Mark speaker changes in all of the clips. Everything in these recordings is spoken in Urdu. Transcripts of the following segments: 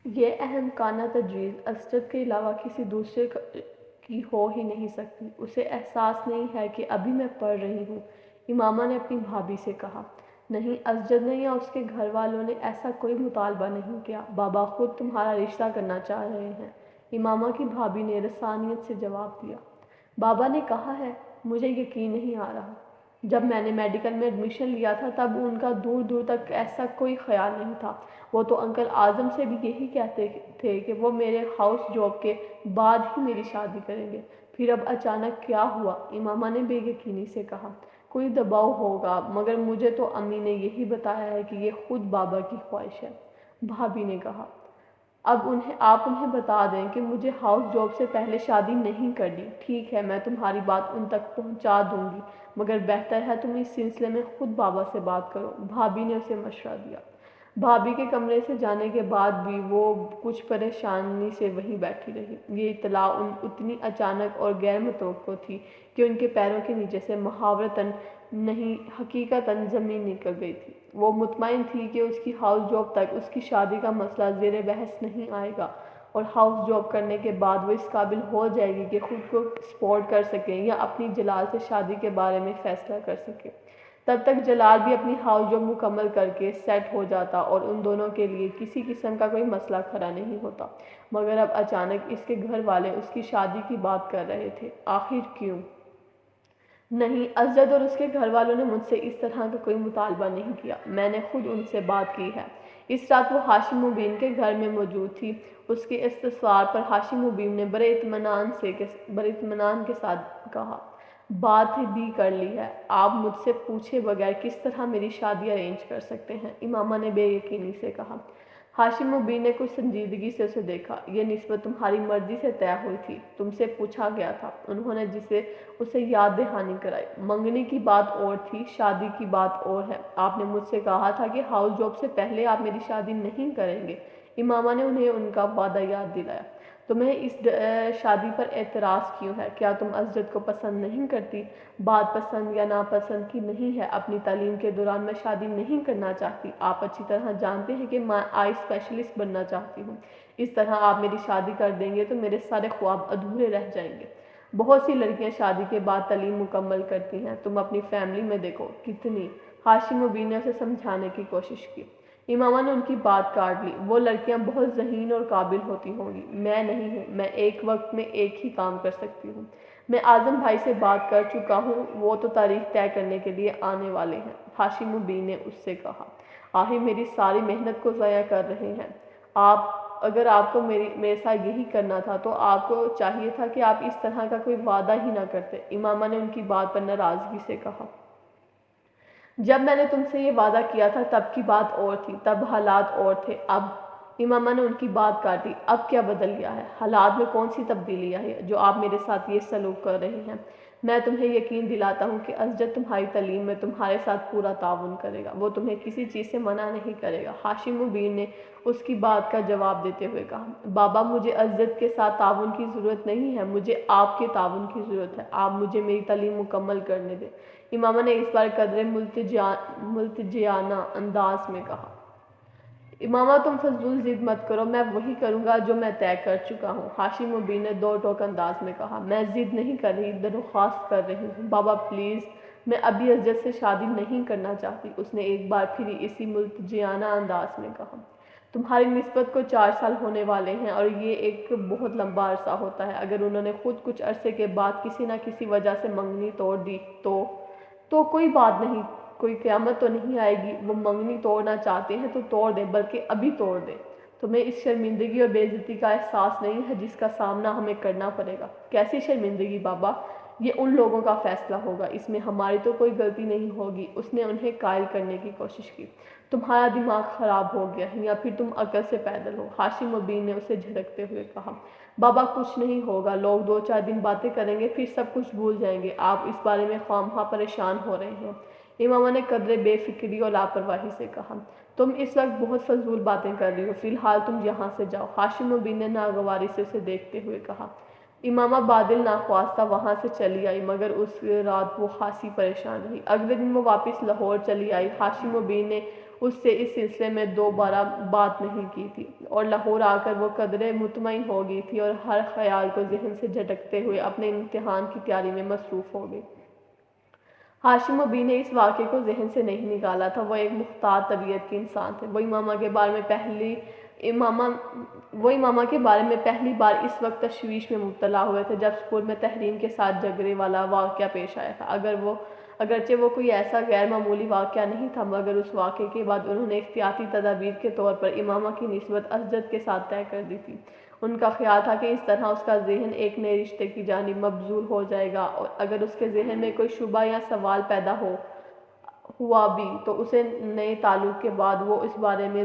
Speaker 1: یہ اہم کانہ تجویز اسجد کے علاوہ کسی دوسرے کی ہو ہی نہیں سکتی۔ اسے احساس نہیں ہے کہ ابھی میں پڑھ رہی ہوں۔ امامہ نے اپنی بھابھی سے کہا۔ نہیں، اسجد نے یا اس کے گھر والوں نے ایسا کوئی مطالبہ نہیں کیا۔ بابا خود تمہارا رشتہ کرنا چاہ رہے ہیں، امامہ کی بھابھی نے رسانیت سے جواب دیا۔ بابا نے کہا ہے؟ مجھے یقین نہیں آ رہا۔ جب میں نے میڈیکل میں ایڈمیشن لیا تھا تب ان کا دور دور تک ایسا کوئی خیال نہیں تھا۔ وہ تو انکل اعظم سے بھی یہی کہتے تھے کہ وہ میرے ہاؤس جاب کے بعد ہی میری شادی کریں گے۔ پھر اب اچانک کیا ہوا؟ امامہ نے بے یقینی سے کہا۔ کوئی دباؤ ہوگا، مگر مجھے تو امی نے یہی بتایا ہے کہ یہ خود بابا کی خواہش ہے، بھابھی نے کہا۔ اب آپ انہیں بتا دیں کہ مجھے ہاؤس جاب سے پہلے شادی نہیں کرنی۔ ٹھیک ہے، میں تمہاری بات ان تک پہنچا دوں گی، مگر بہتر ہے تم اس سلسلے میں خود بابا سے بات کرو، بھابھی نے اسے مشورہ دیا۔ بھابھی کے کمرے سے جانے کے بعد بھی وہ کچھ پریشانی سے وہیں بیٹھی رہی۔ یہ اطلاع اتنی اچانک اور غیر متوقع تھی کہ ان کے پیروں کے نیچے سے محاورتاً نہیں حقیقتاً زمین نکل گئی تھی۔ وہ مطمئن تھی کہ اس کی ہاؤس جاب تک اس کی شادی کا مسئلہ زیر بحث نہیں آئے گا، اور ہاؤس جاب کرنے کے بعد وہ اس قابل ہو جائے گی کہ خود کو سپورٹ کر سکے یا اپنی جلال سے شادی کے بارے میں فیصلہ کر سکے۔ تب تک جلال بھی اپنی ہاؤس جاب مکمل کر کے سیٹ ہو جاتا اور ان دونوں کے لیے کسی قسم کا کوئی مسئلہ کھڑا نہیں ہوتا۔ مگر اب اچانک اس کے گھر والے اس کی شادی کی بات کر رہے تھے۔ آخر کیوں؟ نہیں، اسجد اور اس کے گھر والوں نے مجھ سے اس طرح کا کوئی مطالبہ نہیں کیا۔ میں نے خود ان سے بات کی ہے۔ اس رات وہ ہاشم مبین کے گھر میں موجود تھی۔ اس کے استفسار پر ہاشم مبین نے بڑے اطمینان کے ساتھ کہا، بات بھی کر لی ہے۔ آپ مجھ سے پوچھے بغیر کس طرح میری شادی ارینج کر سکتے ہیں؟ امامہ نے بے یقینی سے کہا۔ ہاشم مبین نے کچھ سنجیدگی سے اسے دیکھا۔ یہ نسبت تمہاری مرضی سے طے ہوئی تھی، تم سے پوچھا گیا تھا۔ انہوں نے اسے یاد دہانی کرائی۔ منگنی کی بات اور تھی، شادی کی بات اور ہے۔ آپ نے مجھ سے کہا تھا کہ ہاؤس جاب سے پہلے آپ میری شادی نہیں کریں گے۔ امامہ نے انہیں ان کا وعدہ یاد دلایا۔ تمہیں اس شادی پر اعتراض کیوں ہے؟ کیا تم اسجد کو پسند نہیں کرتی؟ بات پسند یا ناپسند کی نہیں ہے، اپنی تعلیم کے دوران میں شادی نہیں کرنا چاہتی۔ آپ اچھی طرح جانتے ہیں کہ میں آئی اسپیشلسٹ بننا چاہتی ہوں۔ اس طرح آپ میری شادی کر دیں گے تو میرے سارے خواب ادھورے رہ جائیں گے۔ بہت سی لڑکیاں شادی کے بعد تعلیم مکمل کرتی ہیں، تم اپنی فیملی میں دیکھو کتنی۔ ہاشم مبین نے اسے سمجھانے کی کوشش کی۔ امامہ نے ان کی بات کاٹ لی۔ وہ لڑکیاں بہت ذہین اور قابل ہوتی ہوں گی، میں نہیں ہوں۔ میں ایک وقت میں ایک ہی کام کر سکتی ہوں۔ میں اعظم بھائی سے بات کر چکا ہوں، وہ تو تاریخ طے کرنے کے لیے آنے والے ہیں، ہاشم مبین نے اس سے کہا۔ آخر میری ساری محنت کو ضائع کر رہے ہیں اگر آپ کو میرے ساتھ یہی کرنا تھا تو آپ کو چاہیے تھا کہ آپ اس طرح کا کوئی وعدہ ہی نہ کرتے، امامہ نے ان کی بات پر ناراضگی سے کہا۔ جب میں نے تم سے یہ وعدہ کیا تھا تب کی بات اور تھی، تب حالات اور تھے۔ اب امامہ نے ان کی بات کاٹی۔ اب کیا بدل گیا ہے؟ حالات میں کون سی تبدیلی آئی ہے جو آپ میرے ساتھ یہ سلوک کر رہے ہیں؟ میں تمہیں یقین دلاتا ہوں کہ اسجد تمہاری تعلیم میں تمہارے ساتھ پورا تعاون کرے گا، وہ تمہیں کسی چیز سے منع نہیں کرے گا۔ ہاشم مبین نے اس کی بات کا جواب دیتے ہوئے کہا، بابا مجھے اسجد کے ساتھ تعاون کی ضرورت نہیں ہے، مجھے آپ کے تعاون کی ضرورت ہے۔ آپ مجھے میری تعلیم مکمل کرنے دیں، امامہ نے اس بار قدرے ملتجیانہ انداز میں کہا۔ امامہ تم فضول ضد مت کرو، میں وہی کروں گا جو میں طے کر چکا ہوں، ہاشم مبین نے دو ٹوک انداز میں کہا۔ میں ضد نہیں کر رہی، درخواست کر رہی ہوں، بابا پلیز، میں ابھی اسجد سے شادی نہیں کرنا چاہتی، اس نے ایک بار پھر اسی ملتجیانہ انداز میں کہا۔ تمہاری نسبت کو 4 سال ہونے والے ہیں اور یہ ایک بہت لمبا عرصہ ہوتا ہے۔ اگر انہوں نے خود کچھ عرصے کے بعد کسی نہ کسی وجہ سے منگنی توڑ دی تو کوئی بات نہیں، کوئی قیامت تو نہیں آئے گی۔ وہ منگنی توڑنا چاہتے ہیں تو توڑ دیں، بلکہ ابھی توڑ دیں۔ تمہیں اس شرمندگی اور بے عزتی کا احساس نہیں ہے جس کا سامنا ہمیں کرنا پڑے گا؟ کیسی شرمندگی بابا؟ یہ ان لوگوں کا فیصلہ ہوگا، اس میں ہماری تو کوئی غلطی نہیں ہوگی، اس نے انہیں قائل کرنے کی کوشش کی۔ تمہارا دماغ خراب ہو گیا ہے یا پھر تم عقل سے پیدل ہو، ہاشم مبین نے اسے جھڑکتے ہوئے کہا۔ بابا کچھ نہیں ہوگا، لوگ 2-4 دن باتیں کریں گے، پھر سب کچھ بھول جائیں گے، آپ اس بارے میں خواہ پریشان ہو رہے ہیں، امامہ نے قدرے بے فکری اور لاپرواہی سے کہا۔ تم اس وقت بہت فضول باتیں کر رہی ہو، فی الحال تم یہاں سے جاؤ، ہاشم مبین نے ناگواری سے اسے دیکھتے ہوئے کہا۔ امامہ بادل ناخواستہ وہاں سے چلی آئی، مگر اس رات وہ خاصی پریشان رہی۔ اگلے دن وہ واپس لاہور چلی آئی۔ ہاشم بن نے اس سے اس سلسلے میں دوبارہ بات نہیں کی تھی، اور لاہور آ کر وہ قدرے مطمئن ہو گئی تھی اور ہر خیال کو ذہن سے جھٹکتے ہوئے اپنے امتحان کی تیاری میں مصروف ہو گئی۔ ہاشم بن نے اس واقعے کو ذہن سے نہیں نکالا تھا۔ وہ ایک محتاط طبیعت کے انسان تھے۔ وہ امامہ کے بارے میں پہلی بار اس وقت تشویش میں مبتلا ہوئے تھے جب اسکول میں تحریم کے ساتھ جھگڑے والا واقعہ پیش آیا تھا۔ اگرچہ وہ کوئی ایسا غیر معمولی واقعہ نہیں تھا، مگر اس واقعے کے بعد انہوں نے احتیاطی تدابیر کے طور پر امامہ کی نسبت اسجد کے ساتھ طے کر دی تھی۔ ان کا خیال تھا کہ اس طرح اس کا ذہن ایک نئے رشتے کی جانب مبذول ہو جائے گا، اور اگر اس کے ذہن میں کوئی شبہ یا سوال پیدا ہوا بھی تو اسے نئے تعلق کے بعد وہ اس بارے میں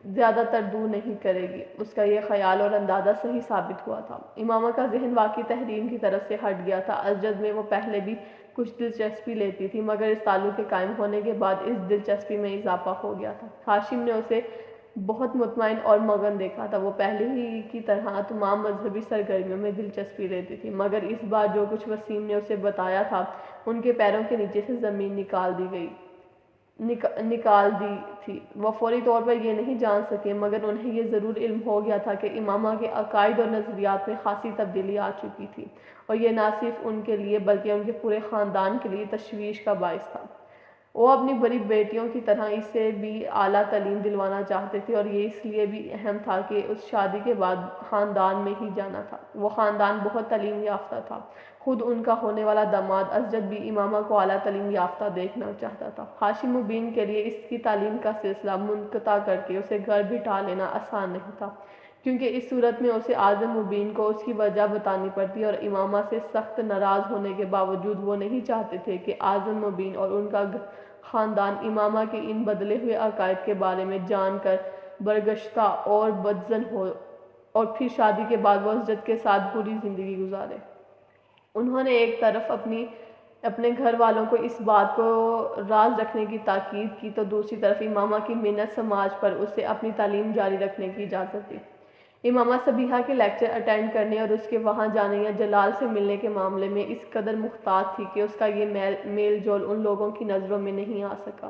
Speaker 1: زیادہ تر دور نہیں کرے گی۔ اس کا یہ خیال اور اندازہ صحیح ثابت ہوا تھا۔ امامہ کا ذہن واقعی تحریم کی طرف سے ہٹ گیا تھا۔ اسجد میں وہ پہلے بھی کچھ دلچسپی لیتی تھی، مگر اس تعلق کے قائم ہونے کے بعد اس دلچسپی میں اضافہ ہو گیا تھا۔ ہاشم نے اسے بہت مطمئن اور مگن دیکھا تھا۔ وہ پہلے ہی کی طرح تمام مذہبی سرگرمیوں میں دلچسپی لیتی تھی، مگر اس بار جو کچھ وسیم نے اسے بتایا تھا ان کے پیروں کے نیچے سے زمین نکال دی تھی۔ وہ فوری طور پر یہ نہیں جان سکے، مگر انہیں یہ ضرور علم ہو گیا تھا کہ امامہ کے عقائد اور نظریات میں خاصی تبدیلی آ چکی تھی، اور یہ نہ صرف ان کے لیے بلکہ ان کے پورے خاندان کے لیے تشویش کا باعث تھا۔ وہ اپنی بڑی بیٹیوں کی طرح اسے بھی اعلیٰ تعلیم دلوانا چاہتے تھے، اور یہ اس لیے بھی اہم تھا کہ اس شادی کے بعد خاندان میں ہی جانا تھا۔ وہ خاندان بہت تعلیم یافتہ تھا۔ خود ان کا ہونے والا داماد اسجد بھی امامہ کو اعلیٰ تعلیم یافتہ دیکھنا چاہتا تھا۔ ہاشم بن کے لیے اس کی تعلیم کا سلسلہ منقطع کر کے اسے گھر بٹھا لینا آسان نہیں تھا، کیونکہ اس صورت میں اسے اعظم مبین کو اس کی وجہ بتانی پڑتی، اور امامہ سے سخت ناراض ہونے کے باوجود وہ نہیں چاہتے تھے کہ اعظم مبین اور ان کا خاندان امامہ کے ان بدلے ہوئے عقائد کے بارے میں جان کر برگشتہ اور بدظن ہو، اور پھر شادی کے بعد وہ اسجد کے ساتھ بری زندگی گزارے۔ انہوں نے ایک طرف اپنے گھر والوں کو اس بات کو راز رکھنے کی تاکید کی تو دوسری طرف امامہ کی منت سماج پر اسے اپنی تعلیم جاری رکھنے کی اجازت دی۔ امامہ صبیحہ کے لیکچر اٹینڈ کرنے اور اس کے وہاں جانے یا جلال سے ملنے کے معاملے میں اس قدر محتاط تھی کہ اس کا یہ میل جول ان لوگوں کی نظروں میں نہیں آ سکا۔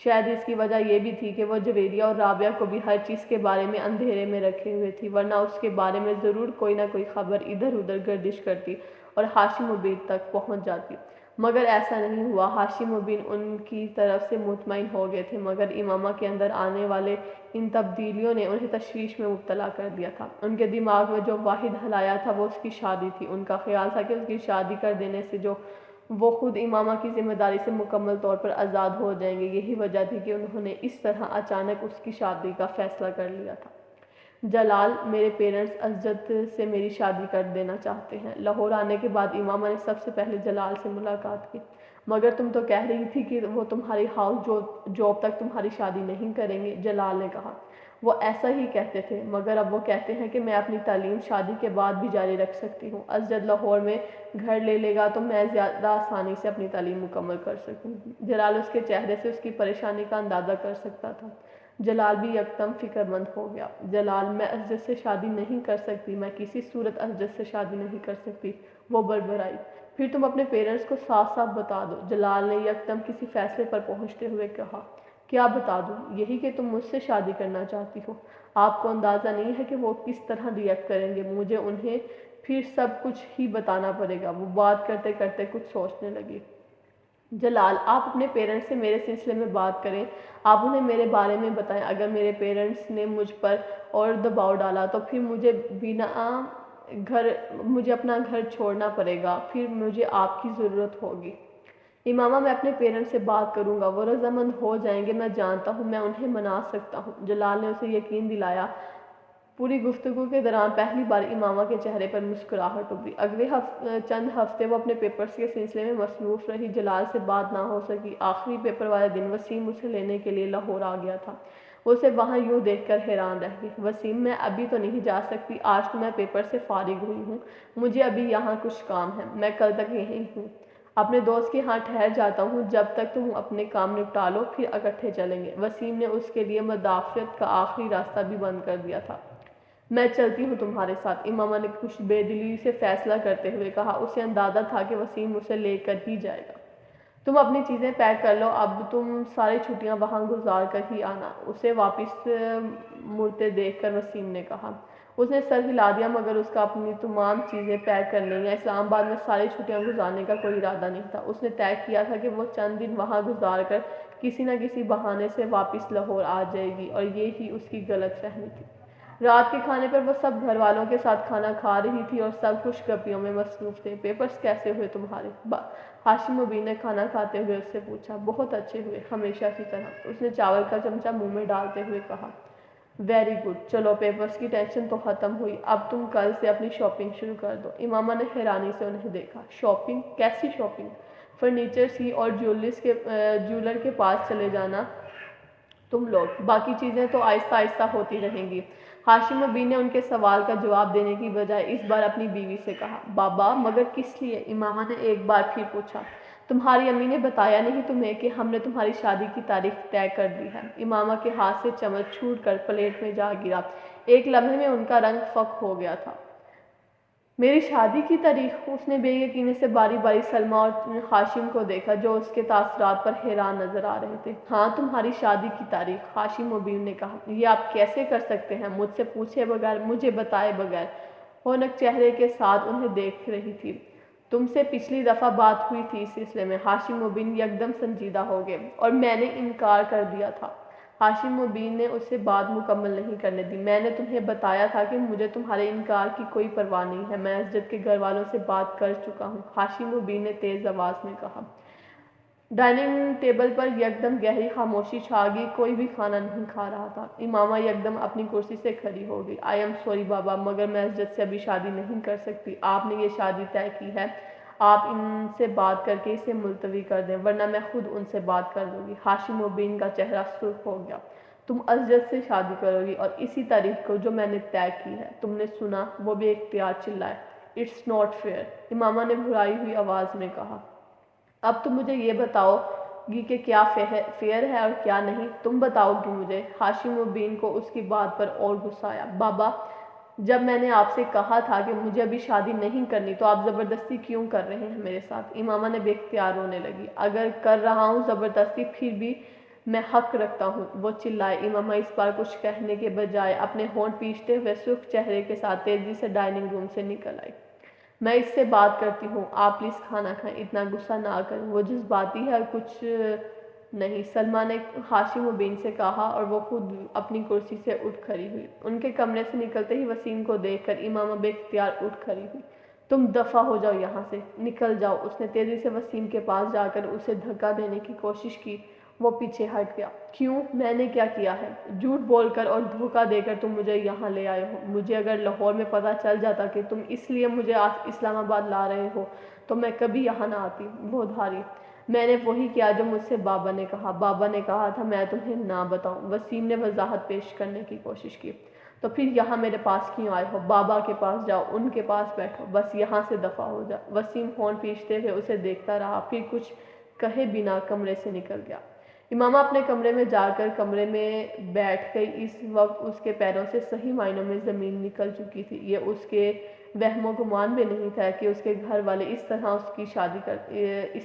Speaker 1: شاید اس کی وجہ یہ بھی تھی کہ وہ جویریہ اور رابعہ کو بھی ہر چیز کے بارے میں اندھیرے میں رکھے ہوئے تھی، ورنہ اس کے بارے میں ضرور کوئی نہ کوئی خبر ادھر ادھر گردش کرتی اور ہاشم بن تک پہنچ جاتی، مگر ایسا نہیں ہوا۔ ہاشم بن ان کی طرف سے مطمئن ہو گئے تھے، مگر امامہ کے اندر آنے والے ان تبدیلیوں نے انہیں تشویش میں مبتلا کر دیا تھا۔ ان کے دماغ میں جو واحد حالیہ تھا وہ اس کی شادی تھی۔ ان کا خیال تھا کہ اس کی شادی کر دینے سے وہ خود امامہ کی ذمہ داری سے مکمل طور پر آزاد ہو جائیں گے۔ یہی وجہ تھی کہ انہوں نے اس طرح اچانک اس کی شادی کا فیصلہ کر لیا تھا۔ جلال، میرے پیرنٹس اسجد سے میری شادی کر دینا چاہتے ہیں۔ لاہور آنے کے بعد امامہ نے سب سے پہلے جلال سے ملاقات کی۔ مگر تم تو کہہ رہی تھی کہ وہ تمہاری ہاؤس جاب تک تمہاری شادی نہیں کریں گے، جلال نے کہا۔ وہ ایسا ہی کہتے تھے، مگر اب وہ کہتے ہیں کہ میں اپنی تعلیم شادی کے بعد بھی جاری رکھ سکتی ہوں۔ اسجد لاہور میں گھر لے لے گا تو میں زیادہ آسانی سے اپنی تعلیم مکمل کر سکوں گی۔ جلال اس کے چہرے سے اس کی پریشانی کا اندازہ کر سکتا تھا۔ جلال بھی یکدم فکر مند ہو گیا۔ جلال، میں اسجد سے شادی نہیں کر سکتی، میں کسی صورت اسجد سے شادی نہیں کر سکتی، وہ بڑبڑائی۔ پھر تم اپنے پیرنٹس کو صاف صاف بتا دو، جلال نے یکدم کسی فیصلے پر پہنچتے ہوئے کہا۔ کیا بتا دوں؟ یہی کہ تم مجھ سے شادی کرنا چاہتی ہو۔ آپ کو اندازہ نہیں ہے کہ وہ کس طرح ریئیکٹ کریں گے، مجھے انہیں پھر سب کچھ ہی بتانا پڑے گا۔ وہ بات کرتے کرتے کچھ سوچنے لگی۔ جلال، آپ اپنے پیرنٹس سے میرے سلسلے میں بات کریں، آپ انہیں میرے بارے میں بتائیں۔ اگر میرے پیرنٹس نے مجھ پر اور دباؤ ڈالا تو پھر مجھے اپنا گھر چھوڑنا پڑے گا، پھر مجھے آپ کی ضرورت ہوگی۔ امامہ، میں اپنے پیرنٹس سے بات کروں گا، وہ رضامند ہو جائیں گے، میں جانتا ہوں میں انہیں منا سکتا ہوں، جلال نے اسے یقین دلایا۔ پوری گفتگو کے دوران پہلی بار امامہ کے چہرے پر مسکراہٹ ابھری۔ اگلے چند ہفتے وہ اپنے پیپرز کے سلسلے میں مصروف رہی، جلال سے بات نہ ہو سکی۔ آخری پیپر والے دن وسیم اسے لینے کے لیے لاہور آ گیا تھا۔ وہ اسے وہاں یوں دیکھ کر حیران رہ گئی۔ وسیم، میں ابھی تو نہیں جا سکتی، آج تو میں پیپر سے فارغ ہوئی ہوں، مجھے ابھی یہاں کچھ کام ہے، میں کل تک یہیں ہوں، اپنے دوست کے ہاں ٹھہر جاتا ہوں، جب تک تم اپنے کام نپٹا لو پھر اکٹھے چلیں گے۔ وسیم نے اس کے لیے مدافعت کا آخری راستہ بھی بند کر دیا تھا۔ میں چلتی ہوں تمہارے ساتھ، امامہ نے کچھ بے دلی سے فیصلہ کرتے ہوئے کہا۔ اسے اندازہ تھا کہ وسیم اسے لے کر ہی جائے گا۔ تم اپنی چیزیں پیک کر لو، اب تم ساری چھٹیاں وہاں گزار کر ہی آنا، اسے واپس مڑتے دیکھ کر وسیم نے کہا۔ اس نے سر ہلا دیا، مگر اس کا اپنی تمام چیزیں پیک کرنے یا اسلام آباد میں ساری چھٹیاں گزارنے کا کوئی ارادہ نہیں تھا۔ اس نے طے کیا تھا کہ وہ چند دن وہاں گزار کر کسی نہ کسی بہانے سے واپس لاہور آ جائے گی، اور یہ ہی اس کی غلط فہمی تھی۔ رات کے کھانے پر وہ سب گھر والوں کے ساتھ کھانا کھا رہی تھی اور سب خوش گپیوں میں مصروف تھے۔ پیپرز کیسے ہوئے تمہارے؟ ہاشم مبین نے کھانا کھاتے ہوئے اس سے پوچھا۔ بہت اچھے ہوئے، ہمیشہ کی طرح، اس نے چاول کا چمچہ منہ میں ڈالتے ہوئے کہا۔ ویری گڈ، چلو پیپرز کی ٹینشن تو ختم ہوئی، اب تم کل سے اپنی شاپنگ شروع کر دو۔ امامہ نے حیرانی سے انہیں دیکھا۔ شاپنگ؟ کیسی شاپنگ؟ فرنیچر کی اور جیولر کے پاس چلے جانا تم لوگ، باقی چیزیں تو آہستہ آہستہ ہوتی رہیں گی۔ ہاشم مبین نے ان کے سوال کا جواب دینے کی بجائے اس بار اپنی بیوی سے کہا۔ بابا، مگر کس لیے؟ امامہ نے ایک بار پھر پوچھا۔ تمہاری امی نے بتایا نہیں تمہیں کہ ہم نے تمہاری شادی کی تاریخ طے کر دی ہے؟ امامہ کے ہاتھ سے چمچ چھوٹ کر پلیٹ میں جا گرا۔ ایک لمحے میں ان کا رنگ فک ہو گیا تھا۔ میری شادی کی تاریخ؟ اس نے بے یقینی سے باری باری سلمہ اور ہاشم کو دیکھا، جو اس کے تاثرات پر حیران نظر آ رہے تھے۔ ہاں، تمہاری شادی کی تاریخ، ہاشم مبین نے کہا۔ یہ آپ کیسے کر سکتے ہیں؟ مجھ سے پوچھے بغیر، مجھے بتائے بغیر؟ رونق چہرے کے ساتھ انہیں دیکھ رہی تھی۔ تم سے پچھلی دفعہ بات ہوئی تھی اس سلسلے میں۔ ہاشم مبین یکدم سنجیدہ ہو گئے۔ اور میں نے انکار کر دیا تھا۔ ہاشم مبین نے اسے بات مکمل نہیں کرنے دی۔ میں نے تمہیں بتایا تھا کہ مجھے تمہارے انکار کی کوئی پرواہ نہیں ہے، میں اسجد کے گھر والوں سے بات کر چکا ہوں، ہاشم مبین نے تیز آواز میں کہا۔ ڈائننگ ٹیبل پر یکدم گہری خاموشی چھا گئی، کوئی بھی کھانا نہیں کھا رہا تھا۔ امامہ یکدم اپنی کرسی سے کھڑی ہو گئی۔ آئی ایم سوری بابا، مگر میں اسجد سے ابھی شادی نہیں کر سکتی۔ آپ نے یہ شادی طے کی ہے، آپ ان سے بات کر کے اسے ملتوی کر دیں، ورنہ میں خود ان سے بات کر لوں گی۔ ہاشم مبین کا چہرہ سرخ ہو گیا۔ تم اسجد سے شادی کرو گی، اور اسی تاریخ کو جو میں نے طے کی ہے؟ تم نے سنا؟ وہ بے اختیار چلائے۔ اٹس ناٹ فیئر، امامہ نے بھرائی ہوئی آواز میں کہا۔ اب تم مجھے یہ بتاؤ گی کہ کیا فیئر ہے اور کیا نہیں؟ تم بتاؤ گی مجھے؟ ہاشم مبین کو اس کی بات پر اور غصہ آیا۔ بابا، جب میں نے آپ سے کہا تھا کہ مجھے ابھی شادی نہیں کرنی، تو آپ زبردستی کیوں کر رہے ہیں میرے ساتھ؟ امامہ نے بے اختیار رونے لگی۔ اگر کر رہا ہوں زبردستی، پھر بھی میں حق رکھتا ہوں، وہ چلائے۔ امامہ اس بار کچھ کہنے کے بجائے اپنے ہونٹ پیچھتے ہوئے سرخ چہرے کے ساتھ تیزی سے ڈائننگ روم سے نکل آئی۔ میں اس سے بات کرتی ہوں، آپ پلیز کھانا کھائیں، اتنا غصہ نہ کریں، وہ جذباتی ہے اور کچھ نہیں، سلمہ نے ہاشم مبین سے کہا، اور وہ خود اپنی کرسی سے اٹھ کھڑی ہوئی۔ ان کے کمرے سے نکلتے ہی وسیم کو دیکھ کر امامہ بے اختیار اٹھ کھڑی ہوئی۔ تم دفع ہو جاؤ یہاں سے، نکل جاؤ۔ اس نے تیزی سے وسیم کے پاس جا کر اسے دھکا دینے کی کوشش کی۔ وہ پیچھے ہٹ گیا۔ کیوں؟ میں نے کیا کیا ہے؟ جھوٹ بول کر اور دھوکہ دے کر تم مجھے یہاں لے آئے ہو۔ مجھے اگر لاہور میں پتہ چل جاتا کہ تم اس لیے مجھے اسلام آباد لا رہے ہو، تو میں کبھی یہاں نہ آتی۔ وہ دھاری، میں نے وہی کیا جو مجھ سے بابا نے کہا۔ بابا نے کہا تھا میں تمہیں نہ بتاؤں۔ وسیم نے وضاحت پیش کرنے کی کوشش کی۔ تو پھر یہاں میرے پاس کیوں آئے ہو؟ بابا کے پاس جاؤ، ان کے پاس بیٹھو، بس یہاں سے دفع ہو جا۔ وسیم ہونٹ پیچھتے ہوئے اسے دیکھتا رہا، پھر کچھ کہے بنا کمرے سے نکل گیا۔ امامہ اپنے کمرے میں جا کر کمرے میں بیٹھ گئی۔ اس وقت اس کے پیروں سے صحیح معنوں میں زمین نکل چکی تھی۔ یہ اس کے وہم و گمان بھی نہیں تھا کہ اس کے گھر والے اس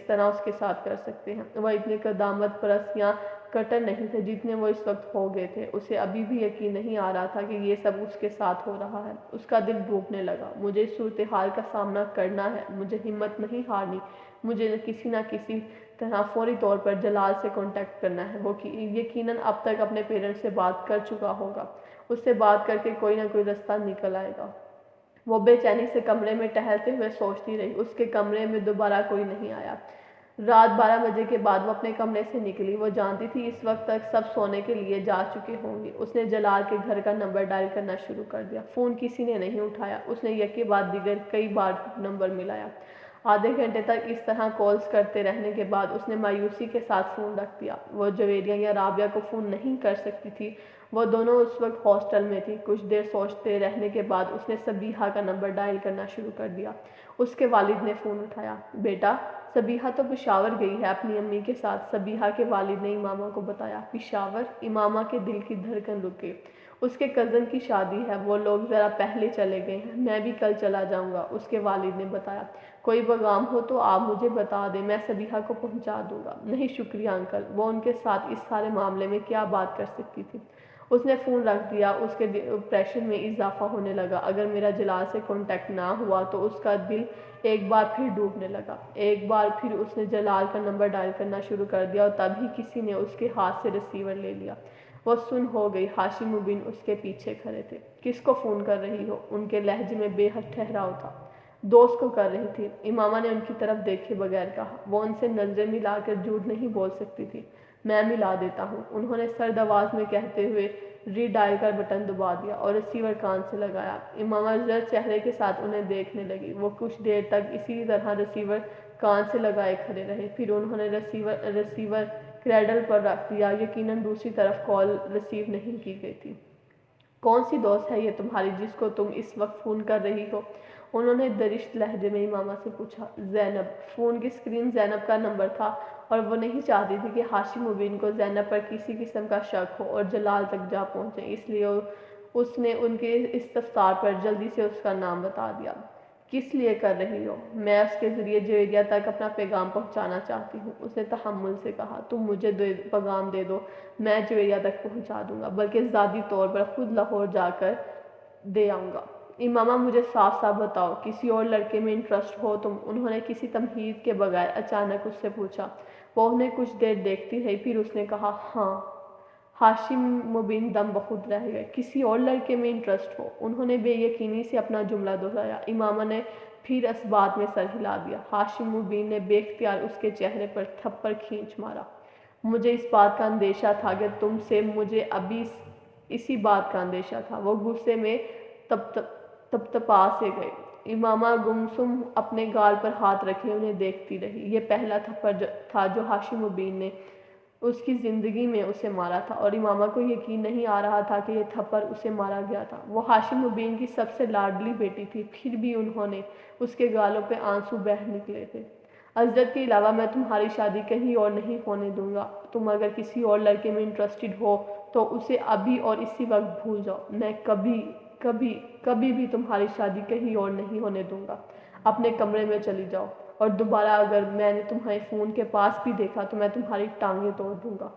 Speaker 1: طرح اس کے ساتھ کر سکتے ہیں۔ وہ اتنے قدامت پرست یا کٹر نہیں تھے جتنے وہ اس وقت ہو گئے تھے۔ اسے ابھی بھی یقین نہیں آ رہا تھا کہ یہ سب اس کے ساتھ ہو رہا ہے۔ اس کا دل ڈوبنے لگا۔ مجھے اس صورتحال کا سامنا کرنا ہے، مجھے ہمت نہیں ہارنی، مجھے کسی نہ کسی طرح فوری طور پر جلال سے کانٹیکٹ کرنا ہے۔ وہ یقیناً اب تک اپنے پیرنٹس سے بات کر چکا ہوگا، اس سے بات کر کے کوئی نہ کوئی رستہ نکل آئے گا۔ وہ بے چینی سے کمرے میں ٹہلتے ہوئے سوچتی رہی۔ اس کے کمرے میں دوبارہ کوئی نہیں آیا۔ رات 12 بجے کے بعد وہ اپنے کمرے سے نکلی۔ وہ جانتی تھی اس وقت تک سب سونے کے لیے جا چکے ہوں گے۔ اس نے جلال کے گھر کا نمبر ڈائل کرنا شروع کر دیا۔ فون کسی نے نہیں اٹھایا۔ اس نے یکے بعد دیگر کئی بار نمبر ملایا۔ آدھے گھنٹے تک اس طرح کالز کرتے رہنے کے بعد اس نے مایوسی کے ساتھ فون رکھ دیا۔ وہ جویریہ یا رابعہ کو فون نہیں کر سکتی تھی، وہ دونوں اس وقت ہاسٹل میں تھی۔ کچھ دیر سوچتے رہنے کے بعد اس نے صبیحہ کا نمبر ڈائل کرنا شروع کر دیا۔ اس کے والد نے فون اٹھایا۔ بیٹا، صبیحہ تو پشاور گئی ہے اپنی امی کے ساتھ، صبیحہ کے والد نے امامہ کو بتایا۔ پشاور؟ امامہ کے دل کی دھڑکن رک گئی۔ اس کے کزن کی شادی ہے، وہ لوگ ذرا پہلے چلے گئے ہیں، میں بھی کل چلا جاؤں گا، اس کے والد نے بتایا۔ کوئی پیغام ہو تو آپ مجھے بتا دیں، میں صبیحہ کو پہنچا دوں گا۔ نہیں شکریہ انکل، وہ ان کے ساتھ اس سارے معاملے میں کیا بات کر سکتی تھی۔ اس نے فون رکھ دیا۔ اس کے ڈپریشن میں اضافہ ہونے لگا۔ اگر میرا جلال سے کانٹیکٹ نہ ہوا تو اس کا دل ایک بار پھر ڈوبنے لگا۔ ایک بار پھر اس نے جلال کا نمبر ڈائل کرنا شروع کر دیا اور تبھی کسی نے اس کے ہاتھ سے ریسیور لے لیا۔ وہ سن ہو گئی۔ ہاشم مبین اس کے پیچھے کھڑے تھے۔ کس کو فون کر رہی ہو؟ ان کے لہجے میں بے حد ٹھہراؤ تھا۔ دوست کو کر رہی تھی، امامہ نے ان کی طرف دیکھے بغیر کہا۔ وہ ان سے نظریں ملا کر جھوٹ نہیں بول سکتی تھی۔ میں ملا دیتا ہوں، انہوں نے سرد آواز میں کہتے ہوئے ری ڈائل کا بٹن دبا دیا اور ریسیور کان سے لگایا۔ امامہ زرد چہرے کے ساتھ انہیں دیکھنے لگی۔ وہ کچھ دیر تک اسی طرح ریسیور کان سے لگائے کھڑے رہے، پھر انہوں نے ریسیور کریڈل پر رکھ دیا۔ یقیناً دوسری طرف کال ریسیو نہیں کی گئی تھی۔ کون سی دوست ہے یہ تمہاری جس کو تم اس وقت فون کر رہی ہو؟ انہوں نے درشت لہجے میں امامہ سے پوچھا۔ زینب۔ فون کی اسکرین زینب کا نمبر تھا اور وہ نہیں چاہتی تھی کہ ہاشم مبین کو زینب پر کسی قسم کا شک ہو اور جلال تک جا پہنچے، اس لیے اس نے ان کے استفسار پر جلدی سے اس کا نام بتا دیا۔ کس لیے کر رہی ہو؟ میں اس کے ذریعے جویریہ تک اپنا پیغام پہنچانا چاہتی ہوں، اس نے تحمل سے کہا۔ تم مجھے پیغام دے دو، میں جویریہ تک پہنچا دوں گا، بلکہ ذاتی طور پر خود لاہور جا کر دے آؤں گا۔ امامہ مجھے صاف صاف بتاؤ، کسی اور لڑکے میں انٹرسٹ ہو تم؟ انہوں نے کسی تمہید کے بغیر اچانک اس سے پوچھا۔ وہ انہیں کچھ دیر دیکھتی رہی، پھر اس نے کہا ہاں۔ ہاشم مبین دم بخود رہ گئے۔ کسی اور لڑکے میں انٹرسٹ ہو؟ انہوں نے بے یقینی سے اپنا جملہ دہرایا۔ امامہ نے پھر اس بات میں سر ہلا دیا۔ ہاشم مبین نے بے اختیار اس کے چہرے پر تھپڑ کھینچ مارا۔ مجھے اس بات کا اندیشہ تھا کہ تم سے، مجھے ابھی اسی بات کا اندیشہ تھا۔ وہ غصے میں تپتپا سے گئے۔ امامہ گمسم اپنے گال پر ہاتھ رکھے انہیں دیکھتی رہی۔ یہ پہلا تھپڑ تھا جو ہاشم مبین نے اس کی زندگی میں اسے مارا تھا، اور امامہ کو یقین نہیں آ رہا تھا کہ یہ تھپڑ اسے مارا گیا تھا۔ وہ ہاشم مبین کی سب سے لاڈلی بیٹی تھی، پھر بھی انہوں نے اس کے گالوں پہ آنسو بہہ نکلے تھے۔ عزت کے علاوہ میں تمہاری شادی کہیں اور نہیں ہونے دوں گا۔ تم اگر کسی اور لڑکے میں انٹرسٹڈ ہو تو اسے ابھی اور اسی وقت بھول جاؤ۔ میں کبھی بھی تمہاری شادی کہیں اور نہیں ہونے دوں گا۔ اپنے کمرے میں چلی جاؤ، اور دوبارہ اگر میں نے تمہیں فون کے پاس بھی دیکھا تو میں تمہاری ٹانگیں توڑ دوں گا۔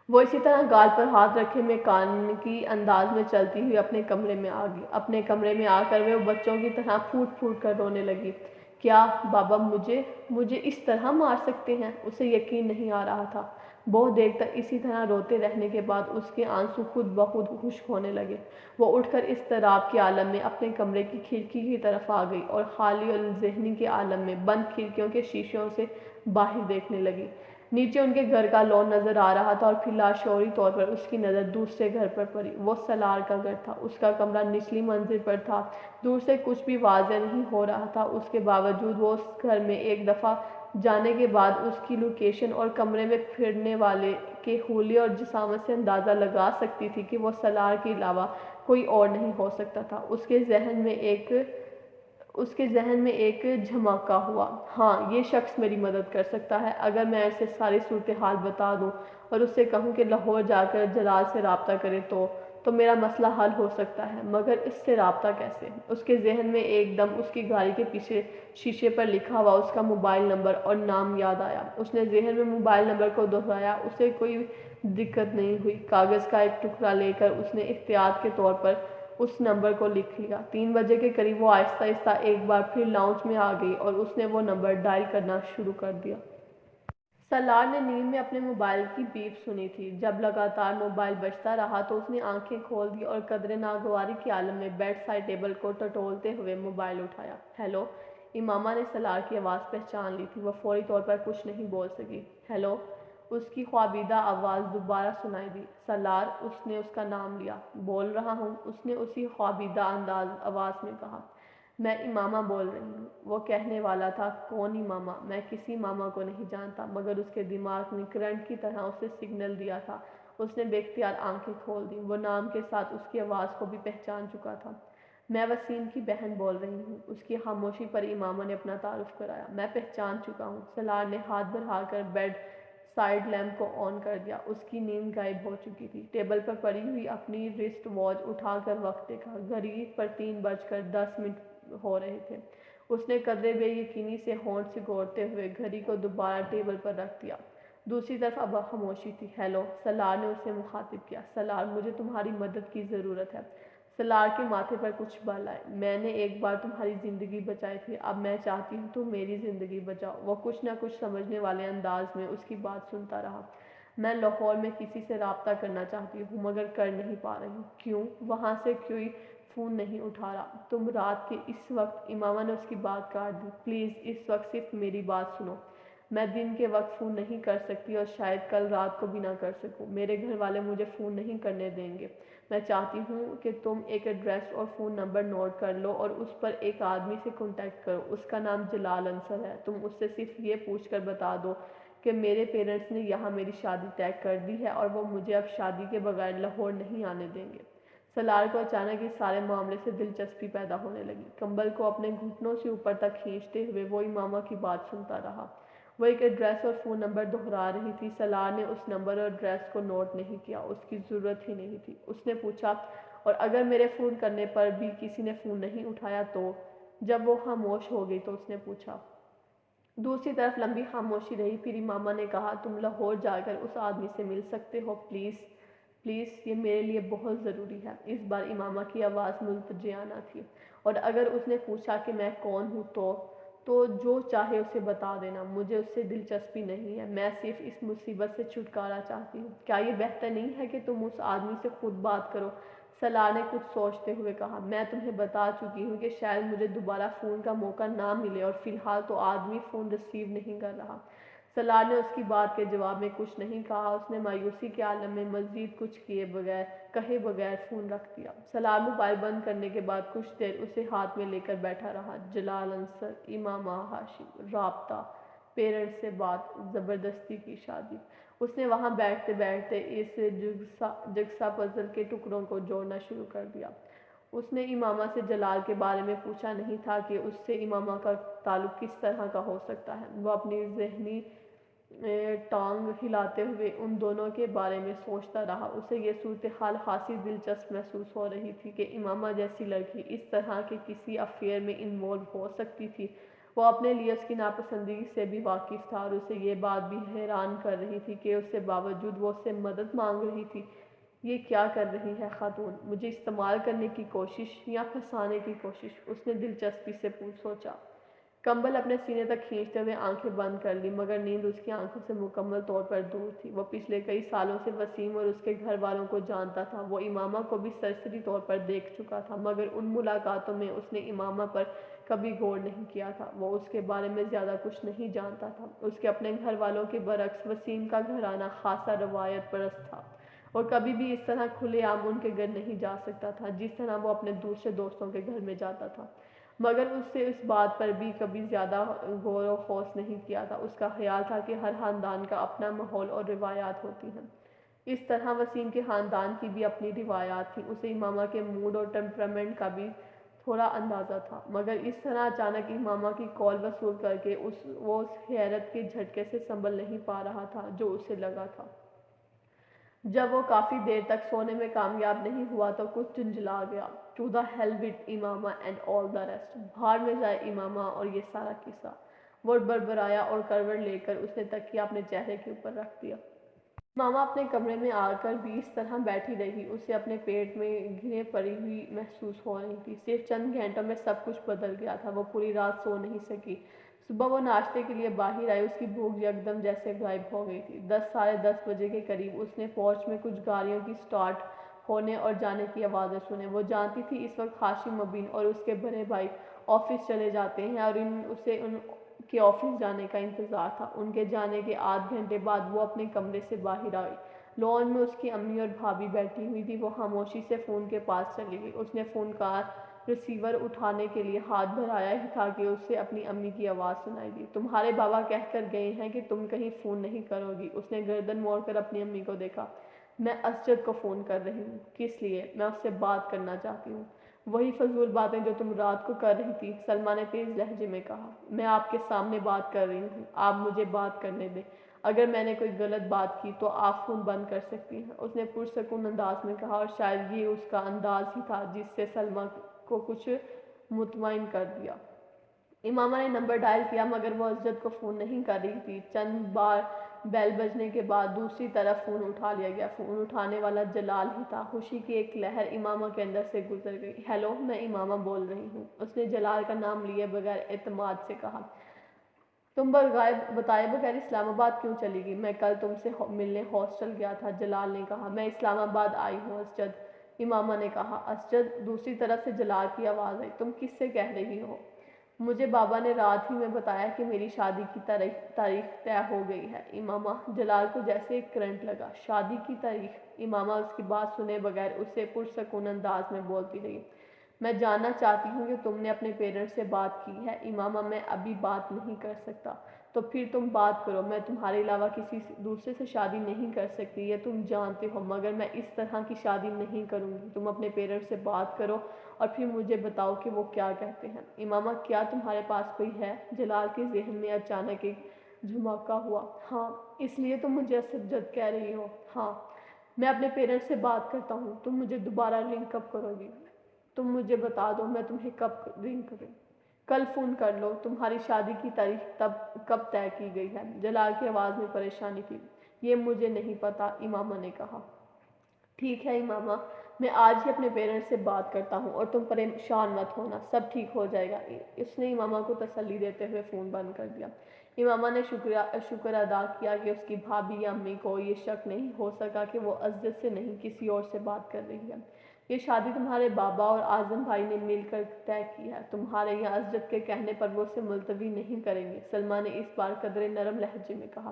Speaker 1: وہ اسی طرح گال پر ہاتھ رکھے میکانکی انداز میں چلتی ہوئی اپنے کمرے میں آ گئی۔ اپنے کمرے میں آ کر وہ بچوں کی طرح پھوٹ پھوٹ کر رونے لگی۔ کیا بابا مجھے اس طرح مار سکتے ہیں؟ اسے یقین نہیں آ رہا تھا۔ بہت دیر تک اسی طرح روتے رہنے کے بعد اس کے آنسو خود بخود خشک ہونے لگے۔ وہ اٹھ کر اضطراب کے عالم میں اپنے کمرے کی کھڑکی کی طرف آ گئی اور خالی الذہنی کے عالم میں بند کھڑکیوں کے شیشوں سے باہر دیکھنے لگی۔ نیچے ان کے گھر کا لون نظر آ رہا تھا اور پھر لاشعوری طور پر اس کی نظر دوسرے گھر پر پڑی۔ وہ سالار کا گھر تھا۔ اس کا کمرہ نچلی منزل پر تھا۔ دور سے کچھ بھی واضح نہیں ہو رہا تھا، اس کے باوجود وہ اس گھر میں ایک دفعہ جانے کے بعد اس کی لوکیشن اور کمرے میں پھرنے والے کے حلیے اور جسامت سے اندازہ لگا سکتی تھی کہ وہ سالار کے علاوہ کوئی اور نہیں ہو سکتا تھا۔ اس کے ذہن میں ایک جھماکہ ہوا۔ ہاں، یہ شخص میری مدد کر سکتا ہے۔ اگر میں اسے ساری صورتحال بتا دوں اور اس سے کہوں کہ لاہور جا کر جلال سے رابطہ کرے تو میرا مسئلہ حل ہو سکتا ہے، مگر اس سے رابطہ کیسے؟ اس کے ذہن میں ایک دم اس کی گاڑی کے پیچھے شیشے پر لکھا ہوا اس کا موبائل نمبر اور نام یاد آیا۔ اس نے ذہن میں موبائل نمبر کو دہرایا۔ اسے کوئی دقت نہیں ہوئی۔ کاغذ کا ایک ٹکڑا لے کر اس نے احتیاط کے طور پر اس نمبر کو لکھ لیا۔ 3 بجے کے قریب وہ آہستہ آہستہ ایک بار پھر لاؤنج میں آ گئی اور اس نے وہ نمبر ڈائل کرنا شروع کر دیا۔ سالار نے نیند میں اپنے موبائل کی بیپ سنی تھی۔ جب لگاتار موبائل بجتا رہا تو اس نے آنکھیں کھول دی اور قدرے ناگواری کے عالم میں بیڈ سائڈ ٹیبل کو ٹٹولتے ہوئے موبائل اٹھایا۔ ہیلو؟ امامہ نے سالار کی آواز پہچان لی تھی۔ وہ فوری طور پر کچھ نہیں بول سکی۔ ہیلو؟ اس کی خوابیدہ آواز دوبارہ سنائی دی۔ سالار؟ اس نے اس کا نام لیا۔ بول رہا ہوں، اس نے اسی خوابیدہ آواز میں کہا۔ میں امامہ بول رہی ہوں۔ وہ کہنے والا تھا، کون امامہ؟ میں کسی امامہ کو نہیں جانتا، مگر اس کے دماغ نے کرنٹ کی طرح اسے سگنل دیا تھا۔ اس نے بے اختیار آنکھیں کھول دیں۔ وہ نام کے ساتھ اس کی آواز کو بھی پہچان چکا تھا۔ میں وسیم کی بہن بول رہی ہوں۔ اس کی خاموشی پر امامہ نے اپنا تعارف کرایا۔ میں پہچان چکا ہوں۔ سالار نے ہاتھ بڑھا کر بیڈ سائڈ لیمپ کو آن کر دیا۔ اس کی نیند غائب ہو چکی تھی۔ ٹیبل پر پڑی ہوئی اپنی رسٹ واچ اٹھا کر وقت دیکھا۔ گھڑی پر 3:10 ہو رہے تھے۔ اس نے قدرے بے یقینی سے ہونٹ سگوڑتے ہوئے گھڑی کو دوبارہ ٹیبل پر رکھ دیا۔ دوسری طرف اب خاموشی تھی۔ ہیلو، سالار نے اسے مخاطب کیا۔ سالار، مجھے تمہاری مدد کی ضرورت ہے۔ سالار کے ماتھے پر کچھ بل آئے۔ میں نے ایک بار تمہاری زندگی بچائی تھی، اب میں چاہتی ہوں تم میری زندگی بچاؤ۔ وہ کچھ نہ کچھ سمجھنے والے انداز میں اس کی بات سنتا رہا۔ میں لاہور میں کسی سے رابطہ کرنا چاہتی ہوں مگر کر نہیں پا رہی۔ کیوں؟ وہاں سے کوئی فون نہیں اٹھا رہا۔ تم رات کے اس وقت، امامہ نے اس کی بات کاٹ دی، پلیز اس وقت صرف میری بات سنو۔ میں دن کے وقت فون نہیں کر سکتی اور شاید کل رات کو بھی نہ کر سکوں۔ میرے گھر والے مجھے فون نہیں کرنے دیں گے۔ میں چاہتی ہوں کہ تم ایک ایڈریس اور فون نمبر نوٹ کر لو اور اس پر ایک آدمی سے کانٹیکٹ کرو۔ اس کا نام جلال انصر ہے۔ تم اس سے صرف یہ پوچھ کر بتا دو کہ میرے پیرنٹس نے یہاں میری شادی طے کر دی ہے اور وہ مجھے اب شادی کے بغیر لاہور نہیں آنے دیں گے۔ سالار کو اچانک اس سارے معاملے سے دلچسپی پیدا ہونے لگی۔ کمبل کو اپنے گھٹنوں سے اوپر تک کھینچتے ہوئے وہ امامہ کی بات سنتا رہا۔ وہ ایک ایڈریس اور فون نمبر دہرا رہی تھی۔ سالار نے اس نمبر اور ایڈریس کو نوٹ نہیں کیا، اس کی ضرورت ہی نہیں تھی۔ اس نے پوچھا، اور اگر میرے فون کرنے پر بھی کسی نے فون نہیں اٹھایا تو؟ جب وہ خاموش ہو گئی تو اس نے پوچھا۔ دوسری طرف لمبی خاموشی رہی۔ پھر امامہ نے کہا، تم لاہور جا کر اس آدمی سے مل سکتے ہو پلیز؟ پلیز، یہ میرے لیے بہت ضروری ہے۔ اس بار امامہ کی آواز ملتجئانہ تھی۔ اور اگر اس نے پوچھا کہ میں کون ہوں تو جو چاہے اسے بتا دینا، مجھے اس سے دلچسپی نہیں ہے۔ میں صرف اس مصیبت سے چھٹکارا چاہتی ہوں۔ کیا یہ بہتر نہیں ہے کہ تم اس آدمی سے خود بات کرو؟ سالار نے کچھ سوچتے ہوئے کہا، میں تمہیں بتا چکی ہوں کہ شاید مجھے دوبارہ فون کا موقع نہ ملے اور فی الحال تو آدمی فون ریسیو نہیں کر رہا۔ سالار نے اس کی بات کے جواب میں کچھ نہیں کہا۔ اس نے مایوسی کے عالم میں مزید کچھ کہے بغیر فون رکھ دیا۔ سالار موبائل بند کرنے کے بعد کچھ دیر اسے ہاتھ میں لے کر بیٹھا رہا۔ جلال انصر، امامہ ہاشم، رابطہ، پیرنٹس سے بات، زبردستی کی شادی۔ اس نے وہاں بیٹھتے بیٹھتے اس جگسا پزل کے ٹکڑوں کو جوڑنا شروع کر دیا۔ اس نے امامہ سے جلال کے بارے میں پوچھا نہیں تھا کہ اس سے امامہ کا تعلق کس طرح کا ہو سکتا ہے۔ وہ اپنی ذہنی ٹانگ ہلاتے ہوئے ان دونوں کے بارے میں سوچتا رہا۔ اسے یہ صورتحال خاصی دلچسپ محسوس ہو رہی تھی کہ امامہ جیسی لڑکی اس طرح کے کسی افیئر میں انوالو ہو سکتی تھی۔ وہ اپنے لیے اس کی ناپسندگی سے بھی واقف تھا اور اسے یہ بات بھی حیران کر رہی تھی کہ اس کے باوجود وہ اس سے مدد مانگ رہی تھی۔ یہ کیا کر رہی ہے خاتون؟ مجھے استعمال کرنے کی کوشش یا پھنسانے کی کوشش؟ اس نے دلچسپی سے سوچا۔ کمبل اپنے سینے تک کھینچتے ہوئے آنکھیں بند کر لی مگر نیند اس کی آنکھوں سے مکمل طور پر دور تھی۔ وہ پچھلے کئی سالوں سے وسیم اور اس کے گھر والوں کو جانتا تھا۔ وہ امامہ کو بھی سرسری طور پر دیکھ چکا تھا مگر ان ملاقاتوں میں اس نے امامہ پر کبھی غور نہیں کیا تھا۔ وہ اس کے بارے میں زیادہ کچھ نہیں جانتا تھا۔ اس کے اپنے گھر والوں کے برعکس وسیم کا گھرانہ خاصا روایت پرست تھا اور کبھی بھی اس طرح کھلے عام ان کے گھر نہیں جا سکتا تھا جس طرح وہ اپنے دوسرے دوستوں کے گھر میں جاتا تھا۔ مگر اس سے اس بات پر بھی کبھی زیادہ غور و خوض نہیں کیا تھا۔ اس کا خیال تھا کہ ہر خاندان کا اپنا ماحول اور روایات ہوتی ہیں۔ اس طرح وسیم کے خاندان کی بھی اپنی روایات تھیں۔ اسے امامہ کے موڈ اور ٹیمپرامنٹ کا بھی تھوڑا اندازہ تھا مگر اس طرح اچانک امامہ کی کال وصول کر کے وہ اس حیرت کے جھٹکے سے سنبھل نہیں پا رہا تھا جو اسے لگا تھا۔ جب وہ کافی دیر تک سونے میں کامیاب نہیں ہوا تو کچھ جھنجھلا گیا۔ To the hell with Imama and all the rest, بھاڑ میں جائے امامہ اور یہ سارا قصہ۔ وہ بڑبڑایا اور کروٹ لے کر اس نے تکیہ اپنے چہرے کے اوپر رکھ دیا۔ امامہ اپنے کمرے میں آ کر بھی اس طرح بیٹھی رہی۔ اسے اپنے پیٹ میں گریں پڑی ہوئی محسوس ہو رہی تھی۔ صرف چند گھنٹوں میں سب کچھ بدل گیا تھا۔ وہ پوری رات سو نہیں سکی۔ صبح وہ ناشتے کے لیے باہر آئی، اس کی بھوک یکدم جیسے غائب ہو گئی تھی۔ 10 بجے کے قریب اس نے پورچ میں کچھ گاڑیوں کی سٹارٹ ہونے اور جانے کی آوازیں سنیں۔ وہ جانتی تھی اس وقت ہاشم مبین اور اس کے بڑے بھائی آفس چلے جاتے ہیں اور اسے ان کے آفس جانے کا انتظار تھا۔ ان کے جانے کے آدھ گھنٹے بعد وہ اپنے کمرے سے باہر آئی۔ لان میں اس کی امی اور بھابھی بیٹھی ہوئی تھی۔ وہ خاموشی سے فون کے پاس چلی گئی۔ اس نے فون کا ریسیور اٹھانے کے لیے ہاتھ بڑھایا ہی تھا کہ اسے اپنی امی کی آواز سنائی دی۔ تمہارے بابا کہہ کر گئے ہیں کہ تم کہیں فون نہیں کرو گی۔ اس نے گردن موڑ کر اپنی امی کو دیکھا۔ میں اسجد کو فون کر رہی ہوں۔ کس لیے؟ میں اس سے بات کرنا چاہتی ہوں۔ وہی فضول باتیں جو تم رات کو کر رہی تھی، سلمیٰ نے تیز لہجے میں کہا۔ میں آپ کے سامنے بات کر رہی ہوں، آپ مجھے بات کرنے دیں۔ اگر میں نے کوئی غلط بات کی تو آپ فون بند کر سکتی ہیں، اس نے پرسکون انداز میں کہا، اور شاید یہ اس کا انداز ہی تھا جس سے سلمہ کو کچھ مطمئن کر دیا۔ امامہ نے نمبر ڈائل کیا مگر وہ اسجد کو فون نہیں کر رہی تھی۔ چند بار بیل بجنے کے بعد دوسری طرف فون اٹھا لیا گیا۔ فون اٹھانے والا جلال ہی تھا۔ خوشی کی ایک لہر امامہ کے اندر سے گزر گئی۔ ہیلو، میں امامہ بول رہی ہوں، اس نے جلال کا نام لیے بغیر اعتماد سے کہا۔ تم بتائے بغیر اسلام آباد کیوں چلی گئی؟ میں کل تم سے ملنے ہاسٹل گیا تھا، جلال نے کہا۔ میں اسلام آباد آئی ہوں اسجد، امامہ نے کہا۔ اسجد، دوسری طرف سے جلال کی آواز آئی، تم کس سے کہہ رہی ہو؟ مجھے بابا نے رات ہی میں بتایا کہ میری شادی کی تاریخ طے ہو گئی ہے امامہ۔ جلال کو جیسے ایک کرنٹ لگا۔ شادی کی تاریخ؟ امامہ اس کی بات سنے بغیر اسے پرسکون انداز میں بولتی رہی۔ میں جاننا چاہتی ہوں کہ تم نے اپنے پیرنٹس سے بات کی ہے؟ امامہ، میں ابھی بات نہیں کر سکتا۔ تو پھر تم بات کرو، میں تمہارے علاوہ کسی دوسرے سے شادی نہیں کر سکتی، یہ تم جانتے ہو، مگر میں اس طرح کی شادی نہیں کروں گی۔ تم اپنے پیرنٹس سے بات کرو اور پھر مجھے بتاؤ کہ وہ کیا کہتے ہیں۔ امامہ، کیا تمہارے پاس کوئی ہے؟ جلال کے ذہن میں اچانک ایک جھماکا ہوا۔ ہاں، اس لیے تم مجھے اسجد کہہ رہی ہو؟ ہاں، میں اپنے پیرنٹس سے بات کرتا ہوں۔ تم مجھے دوبارہ رنگ کب کرو گی؟ تم مجھے بتا دو، میں تمہیں کب رنگ کروں؟ کل فون کر لو۔ تمہاری شادی کی تاریخ کب طے کی گئی ہے؟ جلال کی آواز میں پریشانی تھی۔ یہ مجھے نہیں پتا، امامہ نے کہا۔ ٹھیک ہے امامہ، میں آج ہی اپنے پیرنٹس سے بات کرتا ہوں اور تم پریشان مت ہونا، سب ٹھیک ہو جائے گا۔ اس نے امامہ کو تسلی دیتے ہوئے فون بند کر دیا۔ امامہ نے شکر ادا کیا کہ اس کی بھابھی یا امی کو یہ شک نہیں ہو سکا کہ وہ اسجد سے نہیں کسی اور سے بات کر رہی ہے۔ یہ شادی تمہارے بابا اور اعظم بھائی نے مل کر طے کی ہے، تمہارے یا اسجد کے کہنے پر وہ اسے ملتوی نہیں کریں گے، سلمیٰ نے اس بار قدرے نرم لہجے میں کہا۔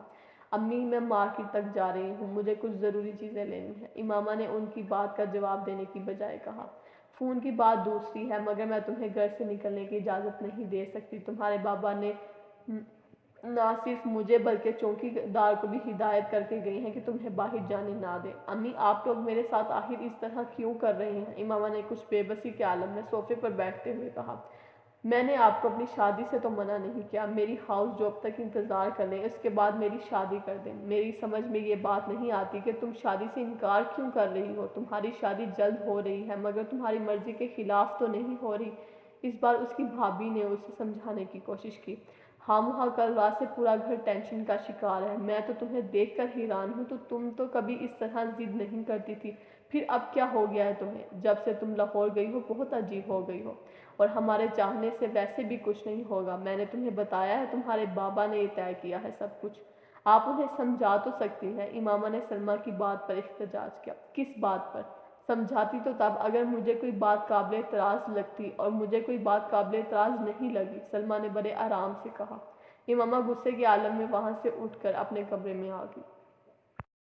Speaker 1: امی، میں مارکیٹ تک جا رہی ہوں، مجھے کچھ ضروری چیزیں لینی ہیں، امامہ نے ان کی بات کا جواب دینے کی بجائے کہا۔ فون کی بات دوسری ہے، مگر میں تمہیں گھر سے نکلنے کی اجازت نہیں دے سکتی۔ تمہارے بابا نے نہ صرف مجھے بلکہ چوکی دار کو بھی ہدایت کر کے گئی ہیں کہ تمہیں باہر جانے نہ دیں۔ امی، آپ لوگ میرے ساتھ آخر اس طرح کیوں کر رہے ہیں؟ امامہ نے کچھ بے بسی کے عالم میں صوفے پر بیٹھتے ہوئے کہا۔ میں نے آپ کو اپنی شادی سے تو منع نہیں کیا، میری ہاؤس جاب تک انتظار کر لیں، اس کے بعد میری شادی کر دیں۔ میری سمجھ میں یہ بات نہیں آتی کہ تم شادی سے انکار کیوں کر رہی ہو؟ تمہاری شادی جلد ہو رہی ہے مگر تمہاری مرضی کے خلاف تو نہیں ہو رہی۔ اس بار اس کی بھابھی نے اسے سمجھانے کی کوشش کی۔ ہاں، کل رات سے پورا گھر ٹینشن کا شکار ہے، میں تو تمہیں دیکھ کر حیران ہوں، تو تم تو کبھی اس طرح ضد نہیں کرتی تھی، پھر اب کیا ہو گیا ہے تمہیں؟ جب سے تم لاہور گئی ہو بہت عجیب ہو گئی ہو، اور ہمارے چاہنے سے ویسے بھی کچھ نہیں ہوگا۔ میں نے تمہیں بتایا ہے تمہارے بابا نے یہ طے کیا ہے سب کچھ، آپ انہیں سمجھا تو سکتی ہیں۔ امامہ نے سلمیٰ کی بات پر احتجاج کیا۔ کس بات پر؟ سمجھاتی تو تب اگر مجھے کوئی بات قابل اعتراض لگتی، اور مجھے کوئی بات قابل اعتراض نہیں لگی، سلمیٰ نے بڑے آرام سے کہا۔ امامہ غصے کے عالم میں وہاں سے اٹھ کر اپنے کمرے میں آ گئی۔